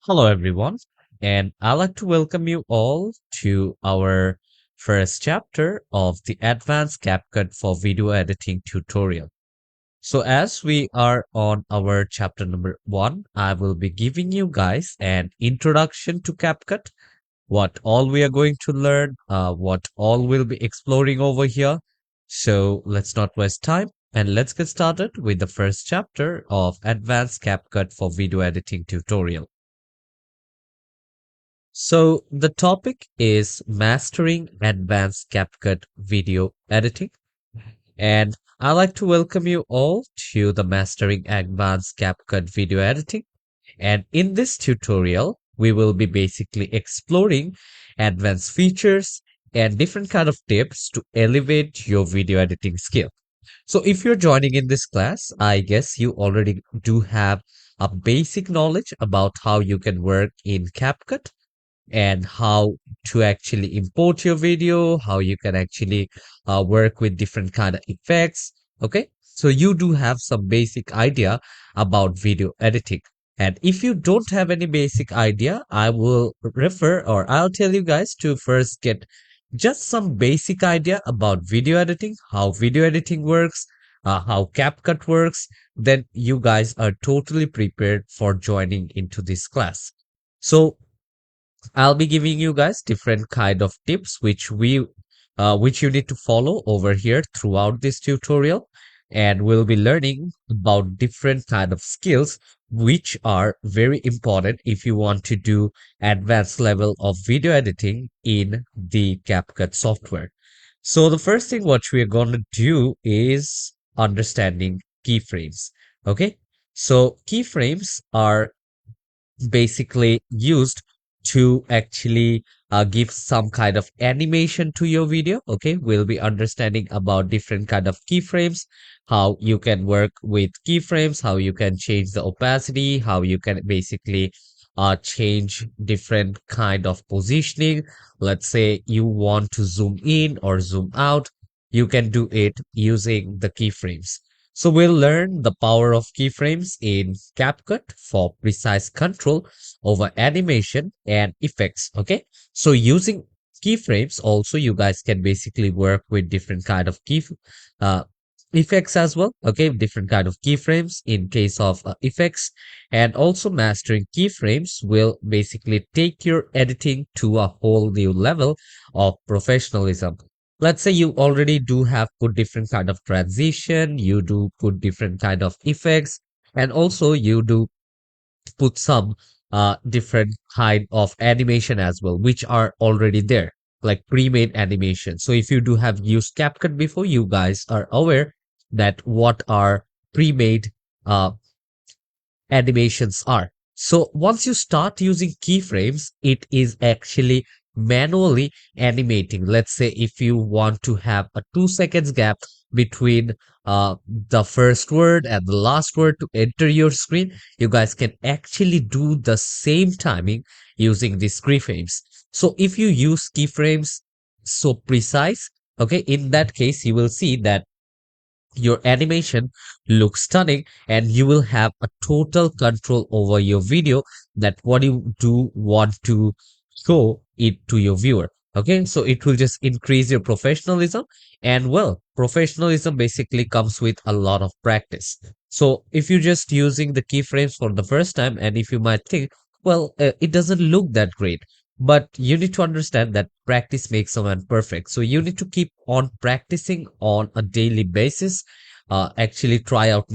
Hello, everyone, and I'd like to welcome you all to our first chapter of the Advanced CapCut for Video Editing tutorial. So, as we are on our chapter number one, I will be giving you guys an introduction to CapCut, what all we are going to learn, what all we'll be exploring over here. So, let's not waste time and let's get started with the first chapter of Advanced CapCut for Video Editing tutorial. So the topic is mastering advanced CapCut video editing. And I'd like to welcome you all to the Mastering Advanced CapCut Video Editing. And in this tutorial, we will be basically exploring advanced features and different kind of tips to elevate your video editing skill. So if you're joining in this class, I guess you already do have a basic knowledge about how you can work in CapCut and how to actually import your video, how you can actually work with different kind of effects. Okay, so you do have some basic idea about video editing. And if you don't have any basic idea, I will refer or I'll tell you guys to first get just some basic idea about video editing, how video editing works, how CapCut works. Then you guys are totally prepared for joining into this class. So I'll be giving you guys different kind of tips which you need to follow over here throughout this tutorial, and we'll be learning about different kind of skills which are very important if you want to do advanced level of video editing in the CapCut software. So the first thing what we are going to do is understanding keyframes. Okay, so keyframes are basically used to actually give some kind of animation to your video. Okay, we'll be understanding about different kind of keyframes, how you can work with keyframes, how you can change the opacity, how you can basically change different kind of positioning. Let's say you want to zoom in or zoom out, you can do it using the keyframes. So we'll learn the power of keyframes in CapCut for precise control over animation and effects. Okay, so using keyframes also you guys can basically work with different kind of uh, effects as well. Okay, different kind of keyframes in case of effects, and also mastering keyframes will basically take your editing to a whole new level of professionalism. Let's say you already do have put different kind of transition, you do put different kind of effects, and also you do put some different kind of animation as well, which are already there, like pre-made animation. So if you do have used CapCut before, you guys are aware that what are pre-made uh, animations are. So once you start using keyframes, it is actually manually animating. Let's say if you want to have a 2 seconds gap between the first word and the last word to enter your screen, you guys can actually do the same timing using these keyframes. So if you use keyframes so precise, okay, in that case, you will see that your animation looks stunning and you will have a total control over your video, that what you do want to show it to your viewer. Okay, so it will just increase your professionalism, and well, professionalism basically comes with a lot of practice. So if you're just using the keyframes for the first time, and if you might think, well, it doesn't look that great, but you need to understand that practice makes someone perfect. So you need to keep on practicing on a daily basis, actually try out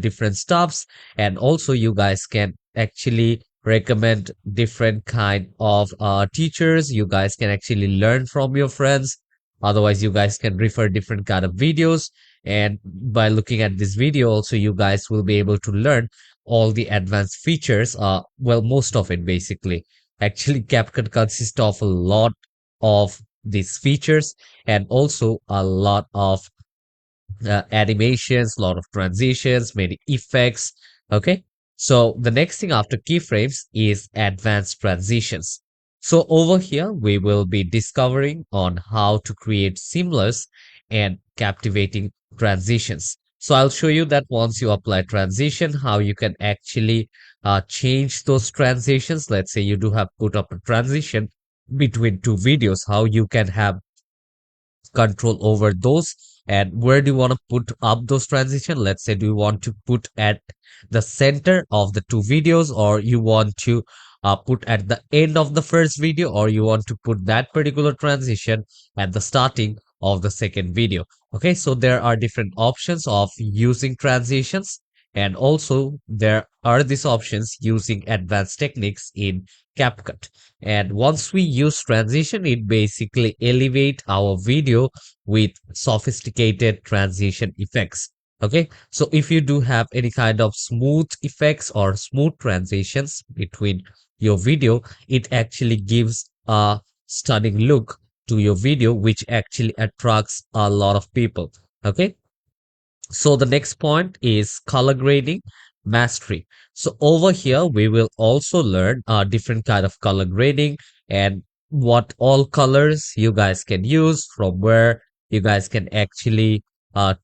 different stuffs, and also you guys can actually recommend different kind of teachers. You guys can actually learn from your friends. Otherwise, you guys can refer different kind of videos. And by looking at this video, also you guys will be able to learn all the advanced features. Well, most of it basically. Actually, CapCut consists of a lot of these features and also a lot of animations, a lot of transitions, many effects. Okay. So the next thing after keyframes is advanced transitions. So over here, we will be discovering on how to create seamless and captivating transitions. So I'll show you that once you apply transition, how you can actually change those transitions. Let's say you do have put up a transition between two videos, how you can have control over those, and where do you want to put up those transition. Let's say, do you want to put at the center of the two videos, or you want to put at the end of the first video, or you want to put that particular transition at the starting of the second video. Okay, so there are different options of using transitions, and also there are these options using advanced techniques in CapCut. And once we use transition, it basically elevate our video with sophisticated transition effects. Okay, so if you do have any kind of smooth effects or smooth transitions between your video, it actually gives a stunning look to your video, which actually attracts a lot of people. Okay, so the next point is color grading mastery. So over here, we will also learn different kind of color grading and what all colors you guys can use, from where you guys can actually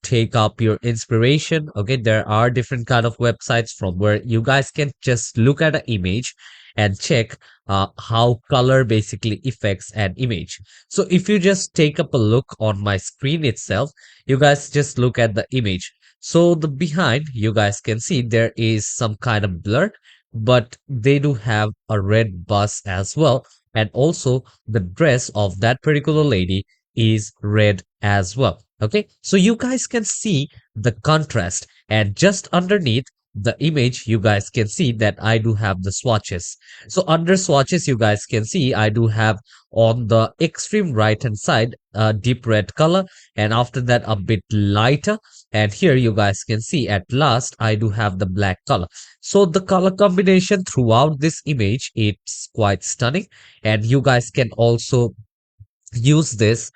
take up your inspiration. Okay, there are different kind of websites from where you guys can just look at an image and check how color basically affects an image. So if you just take up a look on my screen itself, you guys just look at the image. So the behind, you guys can see there is some kind of blur, but they do have a red bus as well. And also the dress of that particular lady is red as well. Okay, so you guys can see the contrast, and just underneath the image, you guys can see that I do have the swatches. So under swatches, you guys can see I do have on the extreme right hand side a deep red color, and after that a bit lighter, and here you guys can see at last I do have the black color. So the color combination throughout this image, it's quite stunning, and you guys can also use this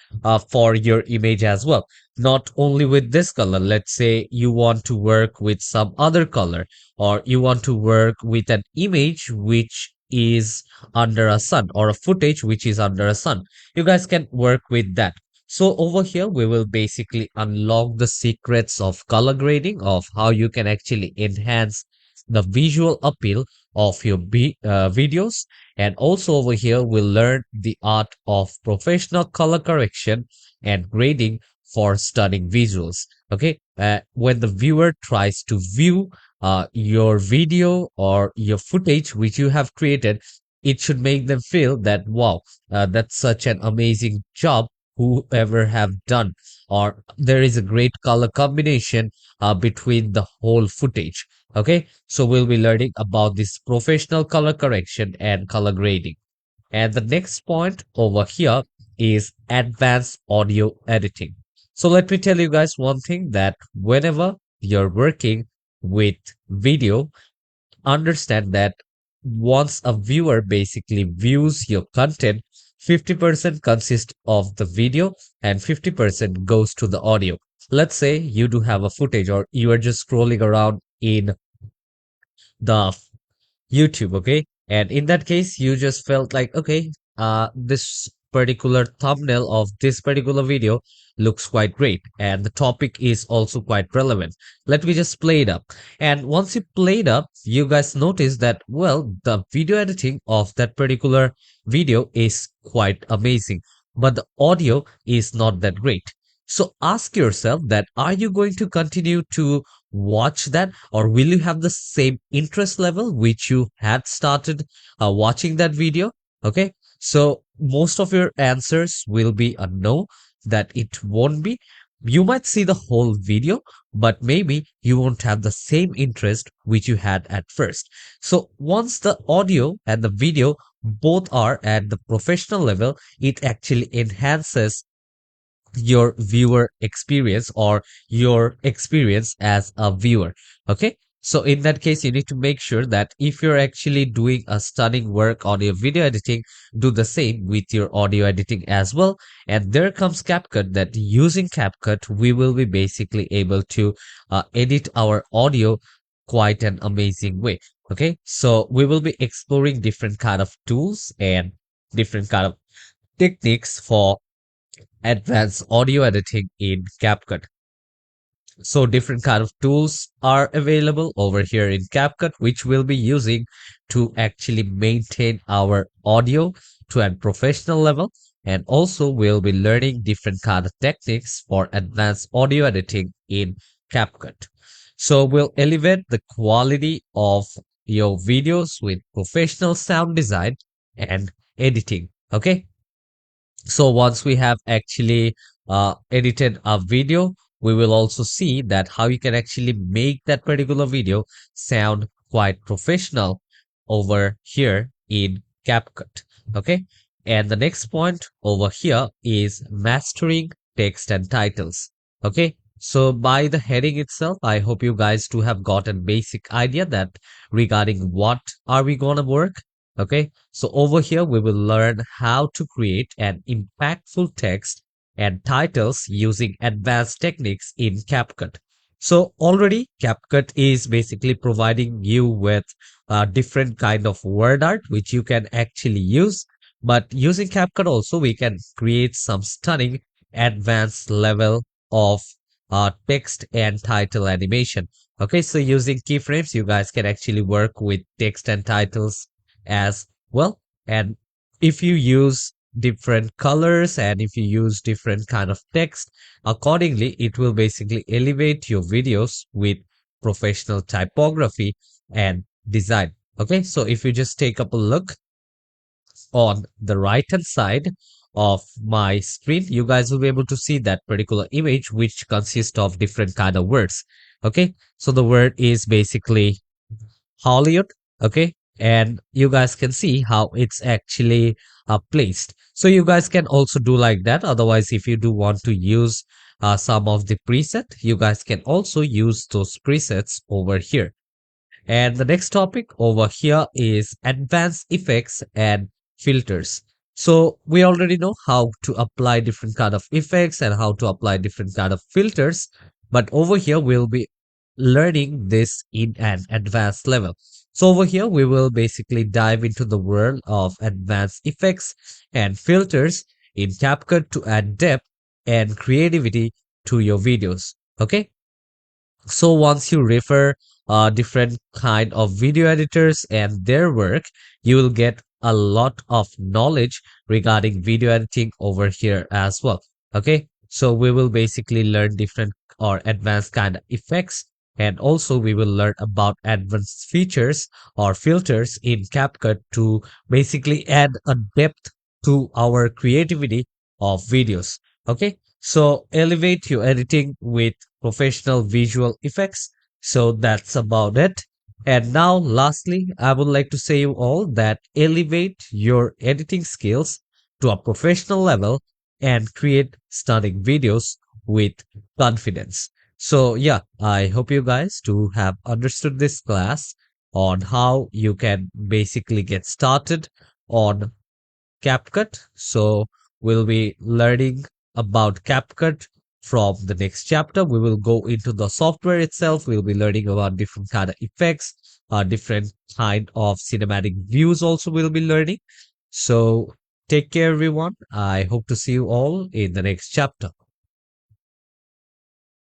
for your image as well. Not only with this color, let's say you want to work with some other color, or you want to work with an image which is under a sun, or a footage which is under a sun, you guys can work with that. So over here we will basically unlock the secrets of color grading, of how you can actually enhance the visual appeal of your videos. And also over here, we'll learn the art of professional color correction and grading for stunning visuals. Okay, when the viewer tries to view your video or your footage which you have created, it should make them feel that, wow, that's such an amazing job whoever have done, or there is a great color combination between the whole footage. Okay, so we'll be learning about this professional color correction and color grading. And the next point over here is advanced audio editing. So let me tell you guys one thing, that whenever you're working with video, understand that once a viewer basically views your content, 50% consists of the video and 50% goes to the audio. Let's say you do have a footage, or you are just scrolling around in the YouTube, okay? And in that case, you just felt like, okay, this particular thumbnail of this particular video looks quite great, and the topic is also quite relevant. Let me just play it up. And once you play it up, you guys notice that, well, the video editing of that particular video is quite amazing, but the audio is not that great. So ask yourself that, are you going to continue to watch that, or will you have the same interest level which you had started watching that video? Okay, so most of your answers will be a no, that it won't be. You might see the whole video, but maybe you won't have the same interest which you had at first. So once the audio and the video both are at the professional level, it actually enhances your viewer experience, or your experience as a viewer. Okay, so in that case, you need to make sure that if you're actually doing a stunning work on your video editing, do the same with your audio editing as well. And there comes CapCut, that using CapCut we will be basically able to edit our audio quite an amazing way. Okay, so we will be exploring different kind of tools and different kind of techniques for advanced audio editing in CapCut. So different kind of tools are available over here in CapCut, which we'll be using to actually maintain our audio to a professional level. And also we'll be learning different kind of techniques for advanced audio editing in CapCut. So we'll elevate the quality of your videos with professional sound design and editing. Okay. So once we have actually edited a video, we will also see that how you can actually make that particular video sound quite professional over here in CapCut. Okay. And the next point over here is mastering text and titles. Okay. So by the heading itself, I hope you guys do have got a basic idea that regarding what are we gonna work. Okay, so over here we will learn how to create an impactful text and titles using advanced techniques in CapCut. So already CapCut is basically providing you with a different kind of word art which you can actually use. But using CapCut also we can create some stunning advanced level of text and title animation. Okay, so using keyframes, you guys can actually work with text and titles as well. And if you use different colors and if you use different kind of text accordingly, it will basically elevate your videos with professional typography and design. Okay, so if you just take up a look on the right hand side of my screen, you guys will be able to see that particular image which consists of different kind of words. Okay, so the word is basically Hollywood. Okay. And you guys can see how it's actually placed. So you guys can also do like that. Otherwise, if you do want to use some of the preset, you guys can also use those presets over here. And the next topic over here is advanced effects and filters. So we already know how to apply different kind of effects and how to apply different kind of filters. But over here, we'll be learning this in an advanced level. So over here, we will basically dive into the world of advanced effects and filters in CapCut to add depth and creativity to your videos. Okay. So once you refer different kind of video editors and their work, you will get a lot of knowledge regarding video editing over here as well. Okay, so we will basically learn different or advanced kind of effects, and also we will learn about advanced features or filters in CapCut to basically add a depth to our creativity of videos. Okay, so elevate your editing with professional visual effects. So that's about it. And now, lastly, I would like to say you all that elevate your editing skills to a professional level and create stunning videos with confidence. So yeah, I hope you guys do have understood this class on how you can basically get started on CapCut. So we'll be learning about CapCut from the next chapter. We will go into the software itself. We'll be learning about different kind of effects, different kind of cinematic views also we'll be learning. So take care everyone. I hope to see you all in the next chapter.